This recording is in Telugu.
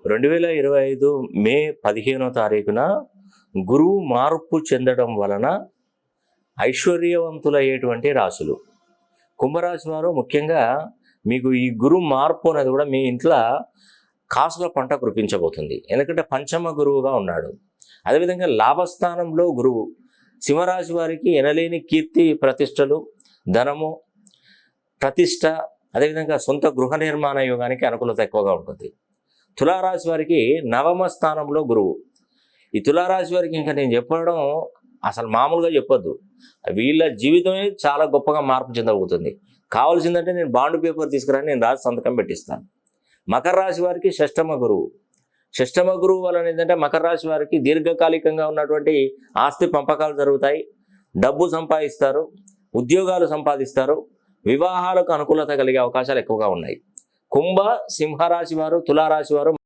2025 మే 15వ తారీఖున గురువు మార్పు చెందడం వలన ఐశ్వర్యవంతులయ్యేటువంటి రాశులు. కుంభరాశి వారు ముఖ్యంగా మీకు ఈ గురువు మార్పు అనేది కూడా మీ ఇంట్లో కాసుల పంట కురిపించబోతుంది. ఎందుకంటే పంచమ గురువుగా ఉన్నాడు. అదేవిధంగా లాభస్థానంలో గురువు సింహరాశి వారికి ఎనలేని కీర్తి ప్రతిష్టలు, ధనము, ప్రతిష్ట, అదేవిధంగా సొంత గృహ నిర్మాణ యోగానికి అనుకూలత ఎక్కువగా ఉంటుంది. తులారాశి వారికి నవమ స్థానంలో గురువు. ఈ తులారాశి వారికి ఇంకా నేను చెప్పడం అసలు మామూలుగా చెప్పొద్దు. వీళ్ళ జీవితమే చాలా గొప్పగా మార్పు చెందబోతుంది. కావాల్సిందంటే నేను బాండ్ పేపర్ తీసుకురాని నేను రాసి సంతకం పెట్టిస్తాను. మకర రాశి వారికి షష్టమ గురువు. షష్టమ గురువు వలన ఏంటంటే మకర రాశి వారికి దీర్ఘకాలికంగా ఉన్నటువంటి ఆస్తి పంపకాలు జరుగుతాయి, డబ్బు సంపాదిస్తారు, ఉద్యోగాలు సంపాదిస్తారు, వివాహాలకు అనుకూలత కలిగే అవకాశాలు ఎక్కువగా ఉన్నాయి. కుంభ సింహరాశి వారు, తులారాశి వారు